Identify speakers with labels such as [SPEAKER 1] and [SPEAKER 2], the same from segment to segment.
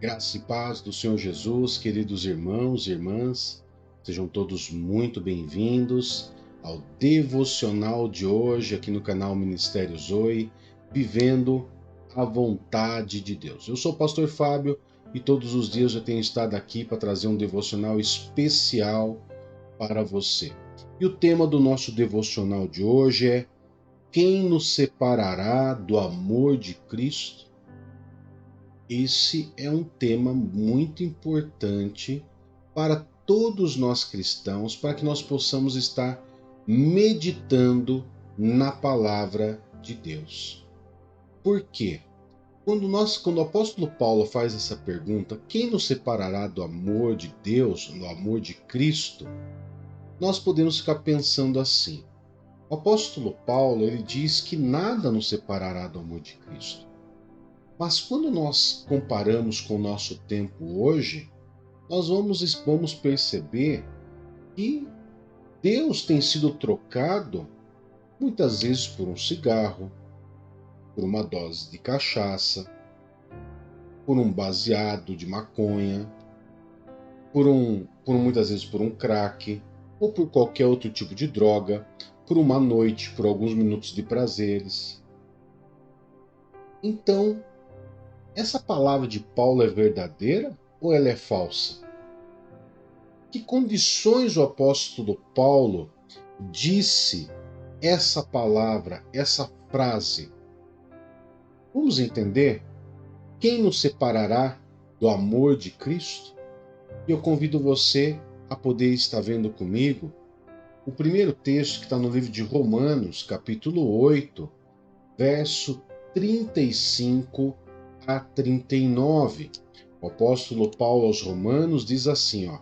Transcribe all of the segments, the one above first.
[SPEAKER 1] Graça e paz do Senhor Jesus, queridos irmãos e irmãs, sejam todos muito bem-vindos ao devocional de hoje aqui no canal Ministério Zoe, vivendo a vontade de Deus. Eu sou o pastor Fábio e todos os dias eu tenho estado aqui para trazer um devocional especial para você. E o tema do nosso devocional de hoje é: quem nos separará do amor de Cristo? Esse é um tema muito importante para todos nós cristãos, para que nós possamos estar meditando na palavra de Deus. Por quê? Quando o apóstolo Paulo faz essa pergunta, quem nos separará do amor de Deus, do amor de Cristo? Nós podemos ficar pensando assim. O apóstolo Paulo, ele diz que nada nos separará do amor de Cristo. Mas quando nós comparamos com o nosso tempo hoje, nós vamos perceber que Deus tem sido trocado muitas vezes por um cigarro, por uma dose de cachaça, por um baseado de maconha, muitas vezes por um crack, ou por qualquer outro tipo de droga, por uma noite, por alguns minutos de prazeres. Então, essa palavra de Paulo é verdadeira ou ela é falsa? Que condições o apóstolo Paulo disse essa palavra, essa frase? Vamos entender? Quem nos separará do amor de Cristo? E eu convido você a poder estar vendo comigo o primeiro texto que está no livro de Romanos, capítulo 8, verso 35 a 39. O apóstolo Paulo aos Romanos diz assim, ó: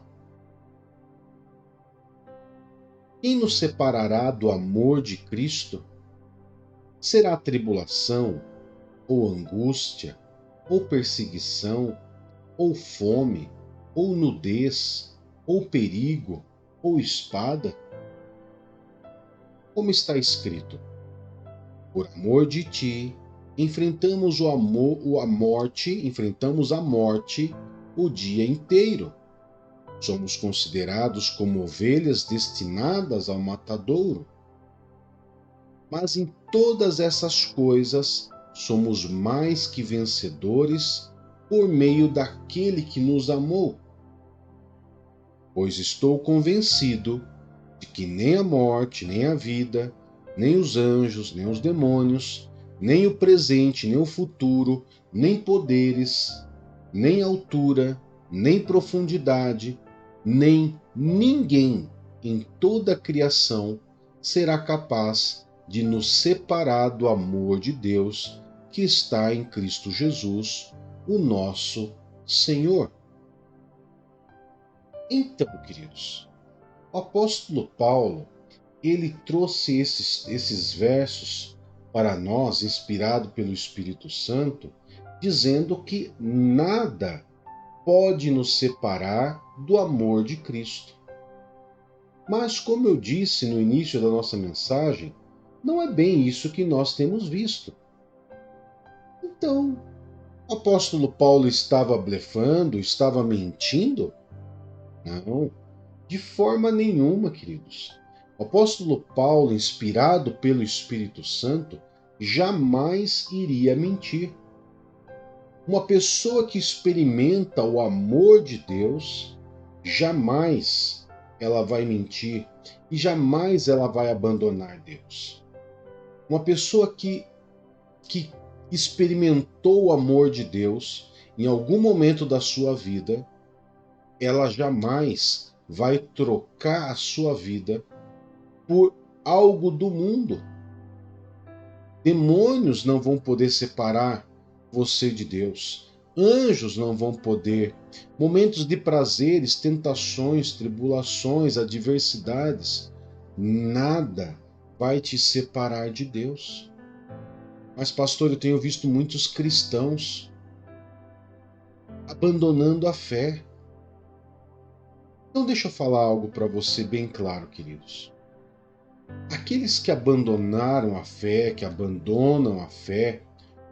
[SPEAKER 1] quem nos separará do amor de Cristo? Será tribulação, ou angústia, ou perseguição, ou fome, ou nudez, ou perigo, ou espada? Como está escrito: por amor de ti, enfrentamos enfrentamos a morte o dia inteiro. Somos considerados como ovelhas destinadas ao matadouro. Mas em todas essas coisas somos mais que vencedores por meio daquele que nos amou. Pois estou convencido de que nem a morte, nem a vida, nem os anjos, nem os demônios, nem o presente, nem o futuro, nem poderes, nem altura, nem profundidade, nem ninguém em toda a criação será capaz de nos separar do amor de Deus que está em Cristo Jesus, o nosso Senhor. Então, queridos, o apóstolo Paulo, ele trouxe esses versos para nós, inspirado pelo Espírito Santo, dizendo que nada pode nos separar do amor de Cristo. Mas, como eu disse no início da nossa mensagem, não é bem isso que nós temos visto. Então, o apóstolo Paulo estava blefando, estava mentindo? Não, de forma nenhuma, queridos. O apóstolo Paulo, inspirado pelo Espírito Santo, jamais iria mentir. Uma pessoa que experimenta o amor de Deus, jamais ela vai mentir e jamais ela vai abandonar Deus. Uma pessoa que experimentou o amor de Deus em algum momento da sua vida, ela jamais vai trocar a sua vida por algo do mundo. Demônios não vão poder separar você de Deus. Anjos não vão poder. Momentos de prazeres, tentações, tribulações, adversidades, nada vai te separar de Deus. Mas, pastor, eu tenho visto muitos cristãos abandonando a fé. Então, deixa eu falar algo para você bem claro, queridos. Aqueles que abandonaram a fé, que abandonam a fé,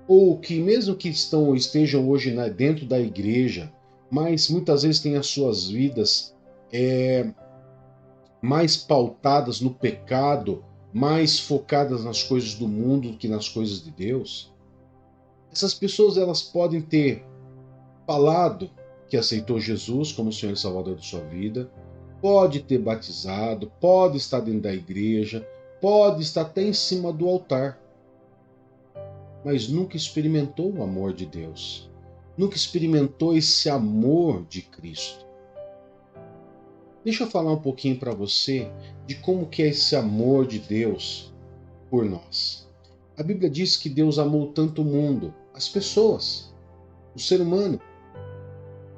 [SPEAKER 1] ou que mesmo que estejam hoje dentro da igreja, mas muitas vezes têm as suas vidas mais pautadas no pecado, mais focadas nas coisas do mundo do que nas coisas de Deus. Essas pessoas elas podem ter falado que aceitou Jesus como Senhor e Salvador de sua vida, pode ter batizado, pode estar dentro da igreja, pode estar até em cima do altar, mas nunca experimentou o amor de Deus, nunca experimentou esse amor de Cristo. Deixa eu falar um pouquinho para você de como que é esse amor de Deus por nós. A Bíblia diz que Deus amou tanto o mundo, as pessoas, o ser humano,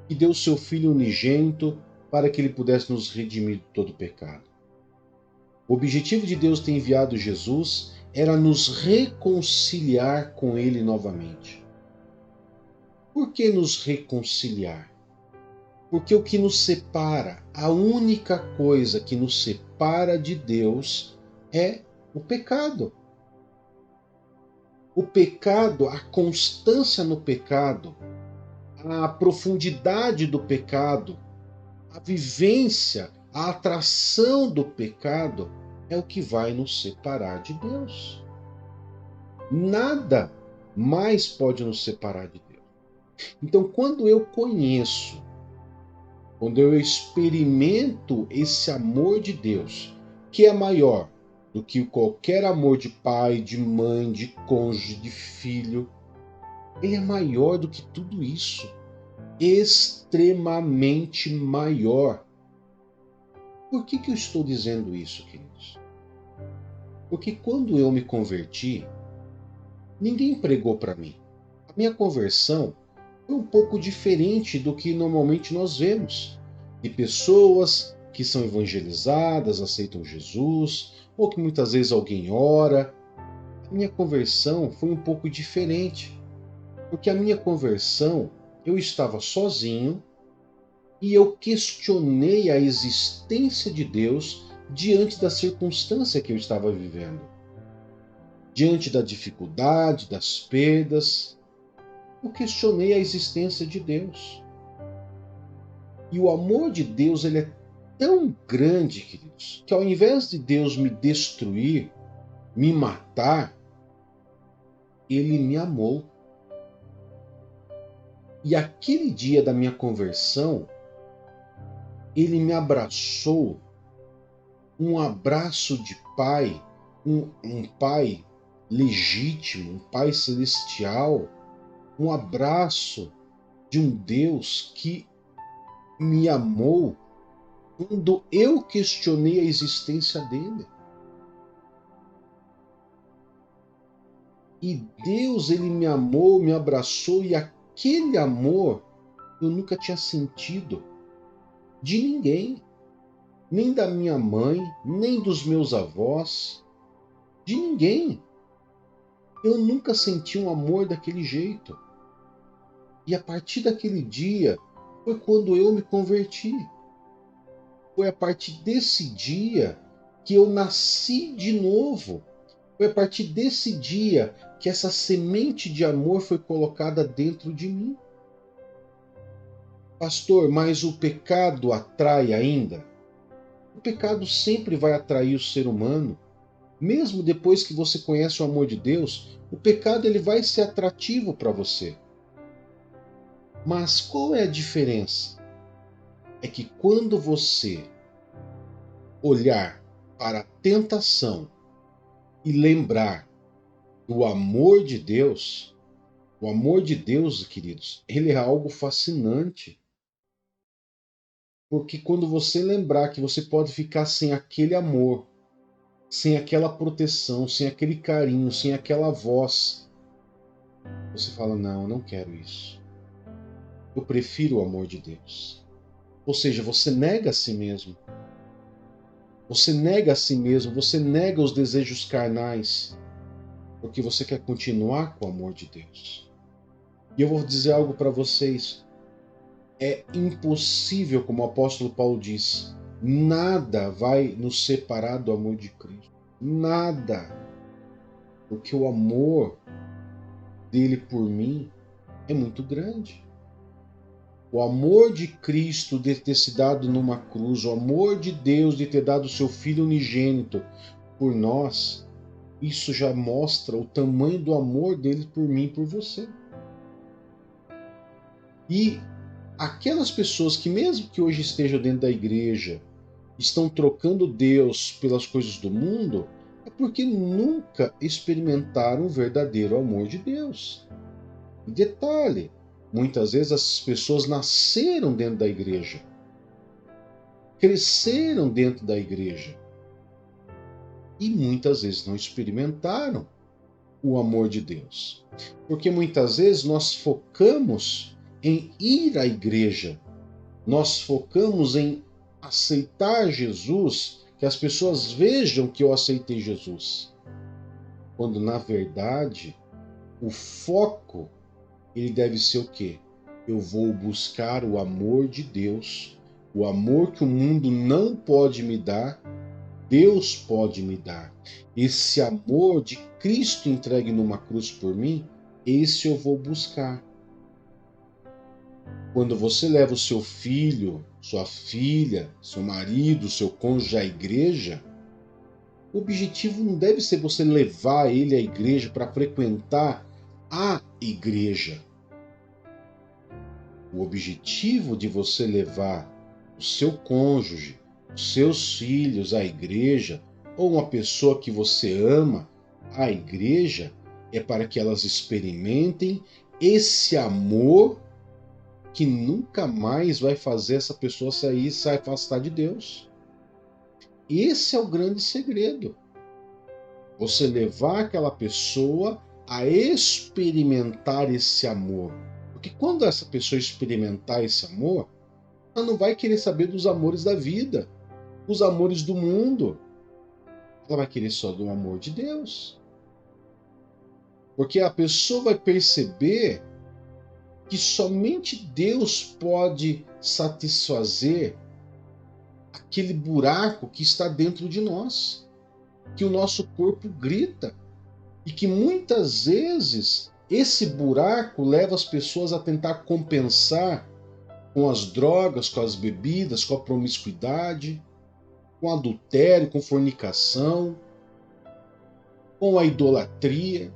[SPEAKER 1] que deu o seu Filho unigênito para que ele pudesse nos redimir de todo pecado. O objetivo de Deus ter enviado Jesus era nos reconciliar com Ele novamente. Por que nos reconciliar? Porque o que nos separa, a única coisa que nos separa de Deus é o pecado. O pecado, a constância no pecado, a profundidade do pecado, a vivência, a atração do pecado é o que vai nos separar de Deus. Nada mais pode nos separar de Deus. Então, quando eu conheço, quando eu experimento esse amor de Deus, que é maior do que qualquer amor de pai, de mãe, de cônjuge, de filho, ele é maior do que tudo isso. Extremamente maior. Por que eu estou dizendo isso, queridos? Porque quando eu me converti, ninguém pregou para mim. A minha conversão foi um pouco diferente do que normalmente nós vemos. De pessoas que são evangelizadas, aceitam Jesus, ou que muitas vezes alguém ora. A minha conversão foi um pouco diferente. Porque a minha conversão, eu estava sozinho e eu questionei a existência de Deus diante da circunstância que eu estava vivendo. Diante da dificuldade, das perdas, eu questionei a existência de Deus. E o amor de Deus, ele é tão grande, queridos, que ao invés de Deus me destruir, me matar, ele me amou. E aquele dia da minha conversão, ele me abraçou, um abraço de pai, um pai legítimo, um pai celestial, um abraço de um Deus que me amou quando eu questionei a existência dele. E Deus, ele me amou, me abraçou, e aquele amor eu nunca tinha sentido de ninguém, nem da minha mãe, nem dos meus avós, de ninguém. Eu nunca senti um amor daquele jeito. E a partir daquele dia foi quando eu me converti. Foi a partir desse dia que eu nasci de novo. Foi a partir desse dia que essa semente de amor foi colocada dentro de mim. Pastor, mas o pecado atrai ainda? O pecado sempre vai atrair o ser humano. Mesmo depois que você conhece o amor de Deus, o pecado ele vai ser atrativo para você. Mas qual é a diferença? É que quando você olhar para a tentação e lembrar do amor de Deus, o amor de Deus, queridos, ele é algo fascinante. Porque quando você lembrar que você pode ficar sem aquele amor, sem aquela proteção, sem aquele carinho, sem aquela voz, você fala: não, eu não quero isso. Eu prefiro o amor de Deus. Ou seja, você nega a si mesmo. Você nega a si mesmo, você nega os desejos carnais, porque você quer continuar com o amor de Deus. E eu vou dizer algo para vocês. É impossível, como o apóstolo Paulo disse, nada vai nos separar do amor de Cristo. Nada. Porque o amor dele por mim é muito grande. O amor de Cristo de ter se dado numa cruz, o amor de Deus de ter dado o seu Filho unigênito por nós, isso já mostra o tamanho do amor dele por mim e por você. E aquelas pessoas que, mesmo que hoje estejam dentro da igreja, estão trocando Deus pelas coisas do mundo, é porque nunca experimentaram o verdadeiro amor de Deus. E detalhe, muitas vezes essas pessoas nasceram dentro da igreja, cresceram dentro da igreja, e muitas vezes não experimentaram o amor de Deus. Porque muitas vezes nós focamos em ir à igreja, nós focamos em aceitar Jesus, que as pessoas vejam que eu aceitei Jesus. Quando na verdade o foco ele deve ser o quê? Eu vou buscar o amor de Deus, o amor que o mundo não pode me dar, Deus pode me dar. Esse amor de Cristo entregue numa cruz por mim, esse eu vou buscar. Quando você leva o seu filho, sua filha, seu marido, seu cônjuge à igreja, o objetivo não deve ser você levar ele à igreja para frequentar a igreja. O objetivo de você levar o seu cônjuge, os seus filhos à igreja, ou uma pessoa que você ama à igreja, é para que elas experimentem esse amor que nunca mais vai fazer essa pessoa sair e se afastar de Deus. Esse é o grande segredo. Você levar aquela pessoa a experimentar esse amor. Porque quando essa pessoa experimentar esse amor, ela não vai querer saber dos amores da vida, os amores do mundo. Ela vai querer só do amor de Deus. Porque a pessoa vai perceber que somente Deus pode satisfazer aquele buraco que está dentro de nós, que o nosso corpo grita, e que muitas vezes esse buraco leva as pessoas a tentar compensar com as drogas, com as bebidas, com a promiscuidade, com adultério, com fornicação, com a idolatria.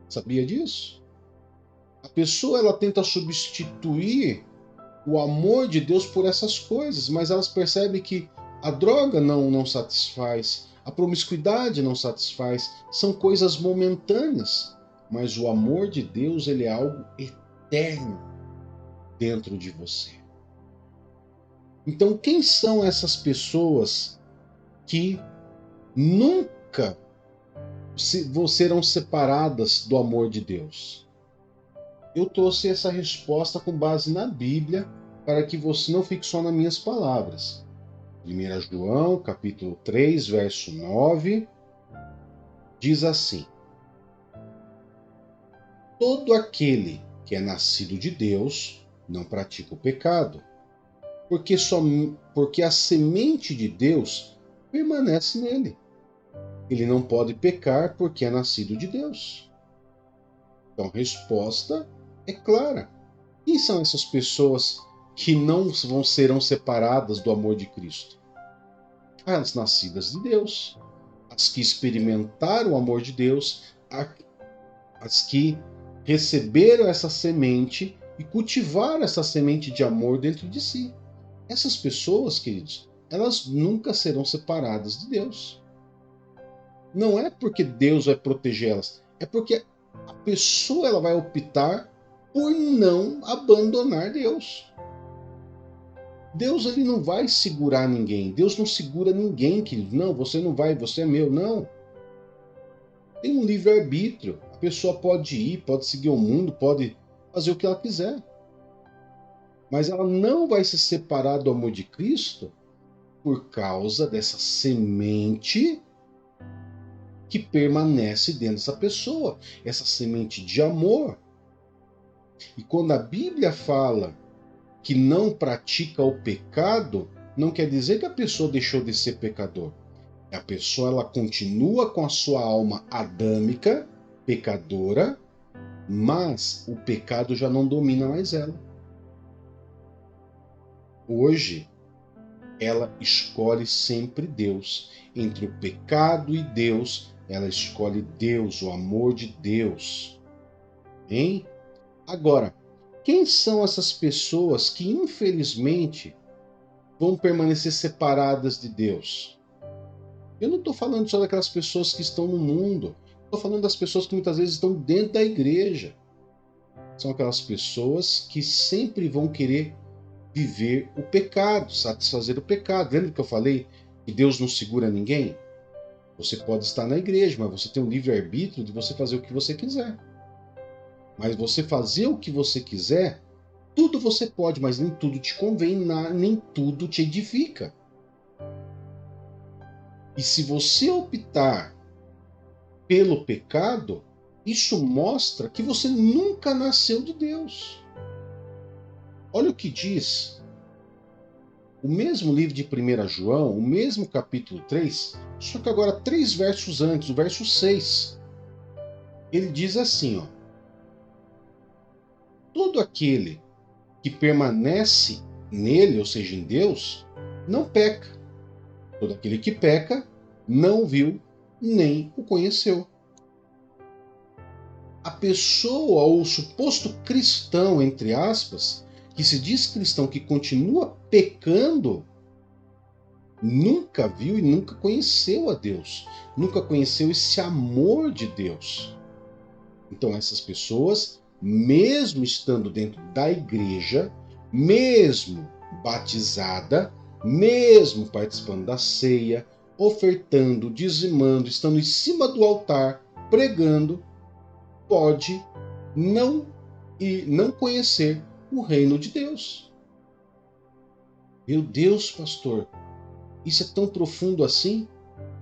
[SPEAKER 1] Sabia disso? A pessoa ela tenta substituir o amor de Deus por essas coisas, mas elas percebem que a droga não satisfaz, a promiscuidade não satisfaz, são coisas momentâneas, mas o amor de Deus ele é algo eterno dentro de você. Então, quem são essas pessoas que nunca serão separadas do amor de Deus? Eu trouxe essa resposta com base na Bíblia, para que você não fique só nas minhas palavras. 1 João, capítulo 3, verso 9, diz assim: todo aquele que é nascido de Deus não pratica o pecado, porque a semente de Deus permanece nele. Ele não pode pecar porque é nascido de Deus. Então a resposta é clara. Quem são essas pessoas que não serão separadas do amor de Cristo? As nascidas de Deus, as que experimentaram o amor de Deus, as que receberam essa semente e cultivaram essa semente de amor dentro de si. Essas pessoas, queridos, elas nunca serão separadas de Deus. Não é porque Deus vai protegê-las, é porque a pessoa ela vai optar por não abandonar Deus. Deus ele não vai segurar ninguém. Deus não segura ninguém, querido. Não, você não vai, você é meu. Não. Tem um livre-arbítrio. A pessoa pode ir, pode seguir o mundo, pode fazer o que ela quiser. Mas ela não vai se separar do amor de Cristo por causa dessa semente que permanece dentro dessa pessoa. Essa semente de amor. E quando a Bíblia fala que não pratica o pecado, não quer dizer que a pessoa deixou de ser pecador. A pessoa ela continua com a sua alma adâmica, pecadora, mas o pecado já não domina mais ela. Hoje, ela escolhe sempre Deus. Entre o pecado e Deus, ela escolhe Deus, o amor de Deus. Hein? Agora, quem são essas pessoas que, infelizmente, vão permanecer separadas de Deus? Eu não estou falando só daquelas pessoas que estão no mundo. Estou falando das pessoas que muitas vezes estão dentro da igreja. São aquelas pessoas que sempre vão querer viver o pecado, satisfazer o pecado. Lembra que eu falei que Deus não segura ninguém? Você pode estar na igreja, mas você tem o livre-arbítrio de você fazer o que você quiser. Mas você fazer o que você quiser, tudo você pode, mas nem tudo te convém, nem tudo te edifica. E se você optar pelo pecado, isso mostra que você nunca nasceu de Deus. Olha o que diz o mesmo livro de 1 João, o mesmo capítulo 3, só que agora 3 versos antes, o verso 6. Ele diz assim, ó: todo aquele que permanece nele, ou seja, em Deus, não peca. Todo aquele que peca não viu nem o conheceu. A pessoa ou o suposto cristão, entre aspas, que se diz cristão, que continua pecando, nunca viu e nunca conheceu a Deus, nunca conheceu esse amor de Deus. Então essas pessoas, mesmo estando dentro da igreja, mesmo batizada, mesmo participando da ceia, ofertando, dizimando, estando em cima do altar, pregando, pode não conhecer o reino de Deus. Meu Deus, pastor, isso é tão profundo assim?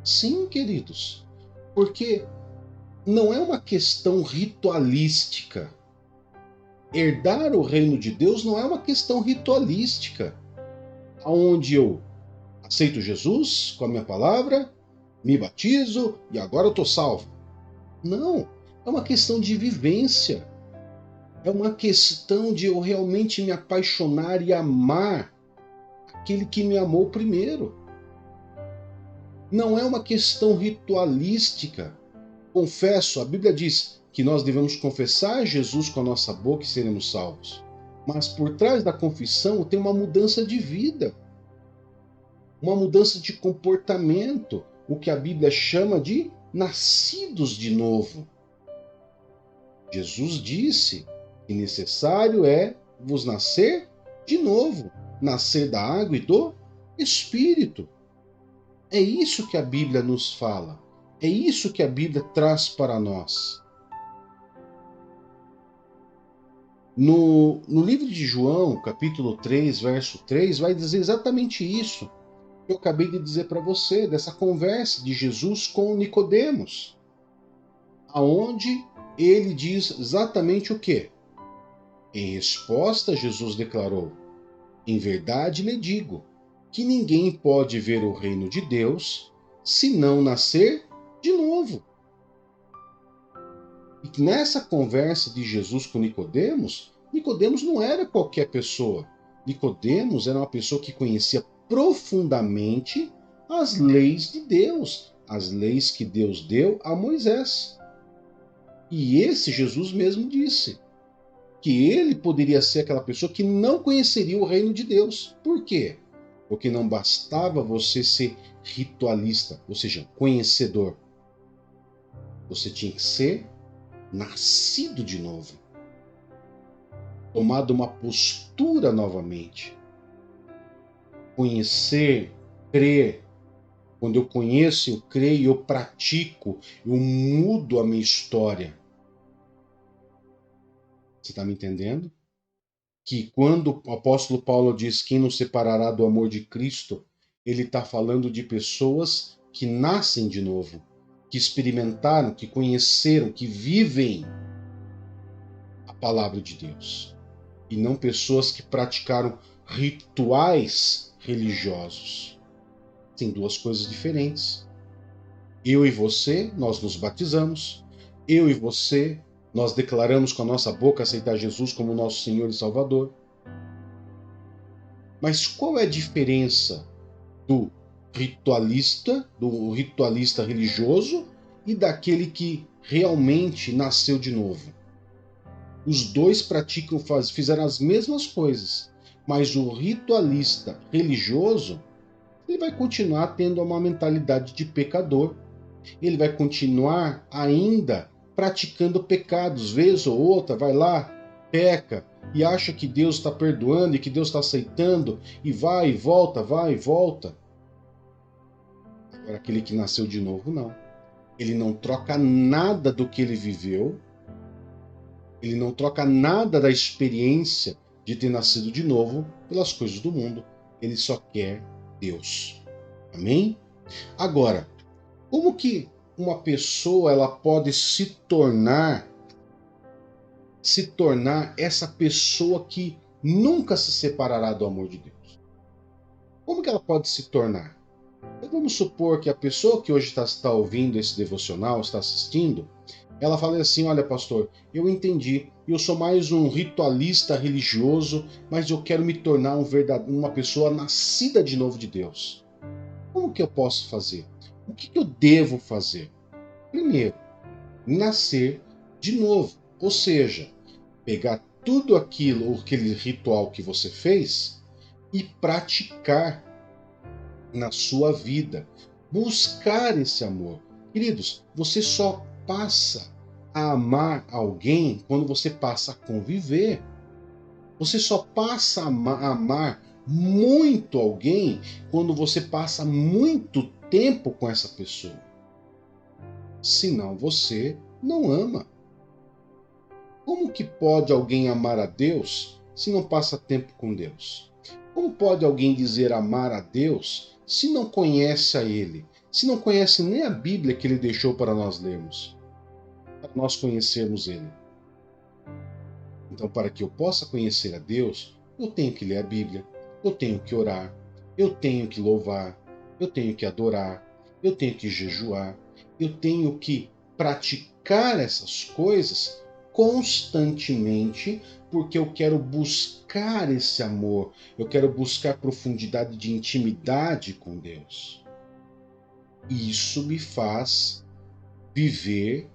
[SPEAKER 1] Sim, queridos, porque não é uma questão ritualística. Herdar o reino de Deus não é uma questão ritualística, onde eu aceito Jesus com a minha palavra, me batizo e agora eu estou salvo. Não, é uma questão de vivência. É uma questão de eu realmente me apaixonar e amar aquele que me amou primeiro. Não é uma questão ritualística. Confesso, a Bíblia diz que nós devemos confessar Jesus com a nossa boca e seremos salvos. Mas por trás da confissão tem uma mudança de vida, uma mudança de comportamento, o que a Bíblia chama de nascidos de novo. Jesus disse que necessário é vos nascer de novo, nascer da água e do Espírito. É isso que a Bíblia nos fala. É isso que a Bíblia traz para nós. No livro de João, capítulo 3, verso 3, vai dizer exatamente isso que eu acabei de dizer para você, dessa conversa de Jesus com Nicodemos, aonde ele diz exatamente o quê? Em resposta, Jesus declarou: em verdade lhe digo que ninguém pode ver o reino de Deus se não nascer de novo. E nessa conversa de Jesus com Nicodemos, Nicodemos não era qualquer pessoa. Nicodemos era uma pessoa que conhecia profundamente as leis de Deus, as leis que Deus deu a Moisés. E esse Jesus mesmo disse que ele poderia ser aquela pessoa que não conheceria o reino de Deus. Por quê? Porque não bastava você ser ritualista, ou seja, conhecedor. Você tinha que ser nascido de novo, tomado uma postura novamente. Conhecer, crer. Quando eu conheço, eu creio, eu pratico, eu mudo a minha história. Você está me entendendo? Que quando o apóstolo Paulo diz quem nos separará do amor de Cristo, ele está falando de pessoas que nascem de novo, que experimentaram, que conheceram, que vivem a palavra de Deus. E não pessoas que praticaram rituais religiosos. Tem duas coisas diferentes. Eu e você, nós nos batizamos, Eu e você, nós declaramos com a nossa boca aceitar Jesus como nosso Senhor e Salvador. Mas qual é a diferença do ritualista religioso e daquele que realmente nasceu de novo? Os dois fizeram as mesmas coisas, mas o ritualista religioso, ele vai continuar tendo uma mentalidade de pecador. Ele vai continuar ainda praticando pecados, vez ou outra, vai lá, peca e acha que Deus está perdoando e que Deus está aceitando e vai e volta, vai e volta. Agora, aquele que nasceu de novo, não. Ele não troca nada do que ele viveu, ele não troca nada da experiência de ter nascido de novo pelas coisas do mundo. Ele só quer Deus. Amém? Agora, como que uma pessoa ela pode se tornar essa pessoa que nunca se separará do amor de Deus? Como que ela pode se tornar? Então, vamos supor que a pessoa que hoje está ouvindo esse devocional, está assistindo, ela fala assim: olha, pastor, eu entendi, eu sou mais um ritualista religioso, mas eu quero me tornar uma pessoa nascida de novo de Deus. Como que eu posso fazer? O que eu devo fazer? Primeiro, nascer de novo, ou seja, pegar tudo aquele ritual que você fez e praticar na sua vida. Buscar esse amor. Queridos, você só passa a amar alguém quando você passa a conviver. Você só passa a amar muito alguém quando você passa muito tempo com essa pessoa. Senão você não ama. Como que pode alguém amar a Deus se não passa tempo com Deus? Como pode alguém dizer amar a Deus se não conhece a Ele? Se não conhece nem a Bíblia que Ele deixou para nós lermos, para nós conhecermos Ele? Então, para que eu possa conhecer a Deus, eu tenho que ler a Bíblia, eu tenho que orar, eu tenho que louvar, eu tenho que adorar, eu tenho que jejuar, eu tenho que praticar essas coisas constantemente, porque eu quero buscar esse amor, eu quero buscar profundidade de intimidade com Deus. Isso me faz viver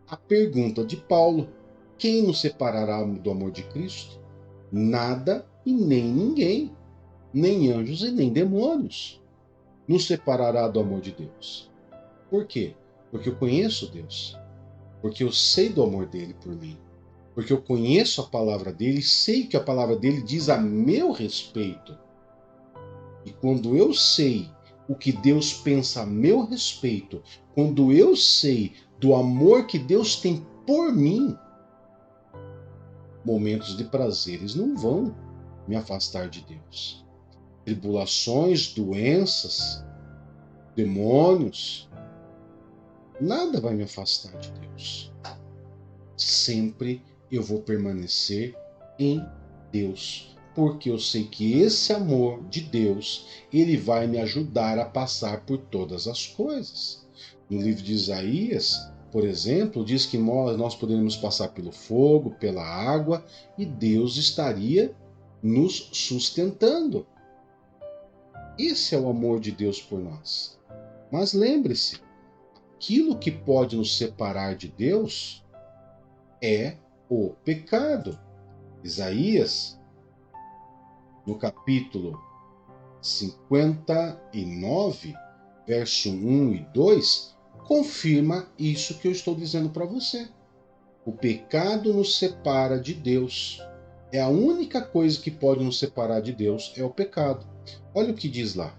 [SPEAKER 1] a pergunta de Paulo: quem nos separará do amor de Cristo? Nada e nem ninguém, nem anjos e nem demônios, nos separará do amor de Deus. Por quê? Porque eu conheço Deus, porque eu sei do amor dele por mim, porque eu conheço a palavra dele e sei que a palavra dele diz a meu respeito. E quando eu sei o que Deus pensa a meu respeito, quando eu sei do amor que Deus tem por mim, momentos de prazeres não vão me afastar de Deus. Tribulações, doenças, demônios, nada vai me afastar de Deus. Sempre eu vou permanecer em Deus, porque eu sei que esse amor de Deus, ele vai me ajudar a passar por todas as coisas. No livro de Isaías, por exemplo, diz que nós poderíamos passar pelo fogo, pela água, e Deus estaria nos sustentando. Esse é o amor de Deus por nós. Mas lembre-se, aquilo que pode nos separar de Deus é o pecado. Isaías, no capítulo 59, verso 1 e 2, confirma isso que eu estou dizendo para você. O pecado nos separa de Deus. É a única coisa que pode nos separar de Deus, é o pecado. Olha o que diz lá.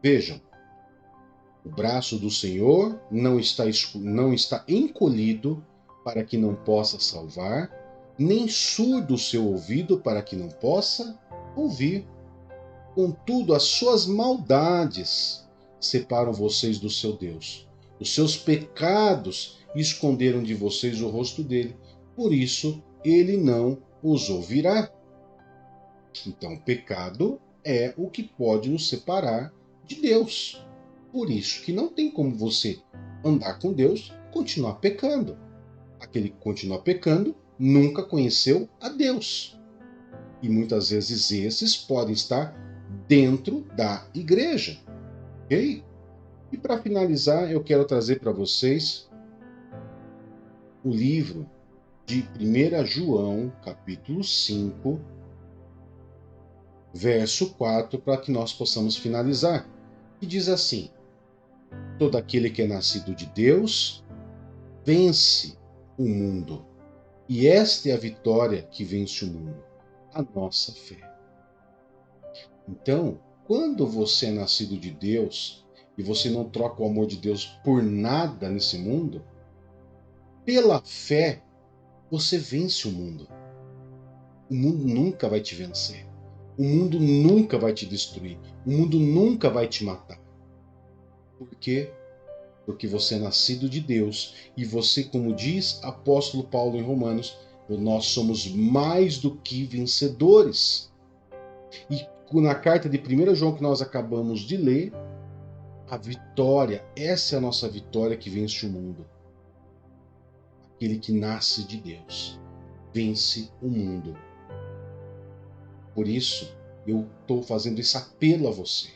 [SPEAKER 1] Vejam, o braço do Senhor não está encolhido para que não possa salvar, nem surdo o seu ouvido para que não possa ouvir. Contudo, as suas maldades separam vocês do seu Deus. Os seus pecados esconderam de vocês o rosto dele. Por isso, ele não os ouvirá. Então, o pecado é o que pode nos separar de Deus. Por isso que não tem como você andar com Deus continuar pecando. Aquele que continua pecando nunca conheceu a Deus. E muitas vezes esses podem estar dentro da igreja. Ok? E para finalizar, eu quero trazer para vocês o livro de 1 João, capítulo 5, verso 4, para que nós possamos finalizar. E diz assim: todo aquele que é nascido de Deus vence o mundo. E esta é a vitória que vence o mundo, a nossa fé. Então, quando você é nascido de Deus e você não troca o amor de Deus por nada nesse mundo, pela fé você vence o mundo. O mundo nunca vai te vencer. O mundo nunca vai te destruir. O mundo nunca vai te matar. Por quê? Porque você é nascido de Deus e você, como diz apóstolo Paulo em Romanos, nós somos mais do que vencedores. E na carta de 1 João que nós acabamos de ler, a vitória, essa é a nossa vitória que vence o mundo. Aquele que nasce de Deus vence o mundo. Por isso, eu estou fazendo esse apelo a você.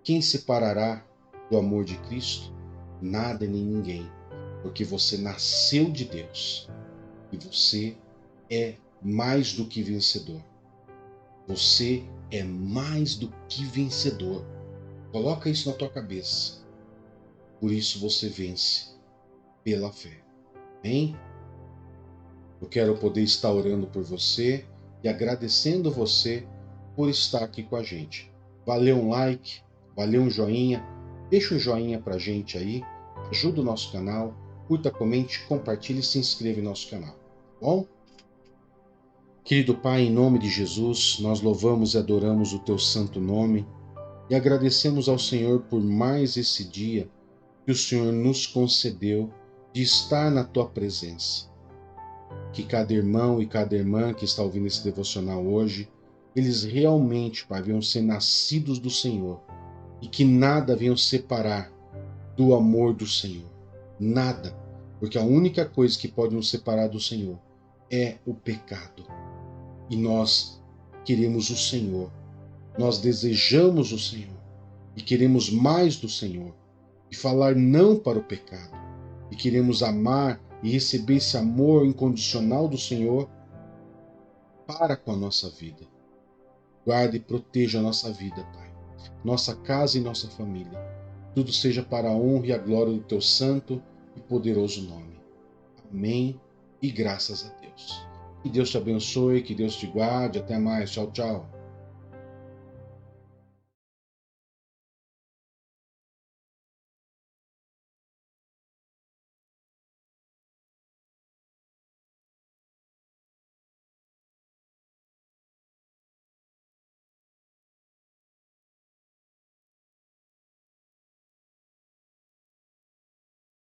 [SPEAKER 1] Quem separará do amor de Cristo? Nada nem ninguém, porque você nasceu de Deus e você é mais do que vencedor. Você é mais do que vencedor. Coloca isso na tua cabeça. Por isso você vence pela fé. Amém? Eu quero poder estar orando por você e agradecendo você por estar aqui com a gente. Valeu um like, valeu um joinha. Deixa um joinha pra gente aí. Ajuda o nosso canal. Curta, comente, compartilhe e se inscreva em nosso canal. Tá bom? Querido Pai, em nome de Jesus, nós louvamos e adoramos o Teu santo nome e agradecemos ao Senhor por mais esse dia que o Senhor nos concedeu de estar na Tua presença. Que cada irmão e cada irmã que está ouvindo esse devocional hoje, eles realmente, Pai, venham ser nascidos do Senhor e que nada venham separar do amor do Senhor. Nada, porque a única coisa que pode nos separar do Senhor é o pecado. E nós queremos o Senhor, nós desejamos o Senhor e queremos mais do Senhor e falar não para o pecado e queremos amar e receber esse amor incondicional do Senhor para com a nossa vida. Guarde e proteja a nossa vida, Pai, nossa casa e nossa família. Tudo seja para a honra e a glória do Teu santo e poderoso nome. Amém e graças a Deus. Que Deus te abençoe, que Deus te guarde. Até mais. Tchau, tchau.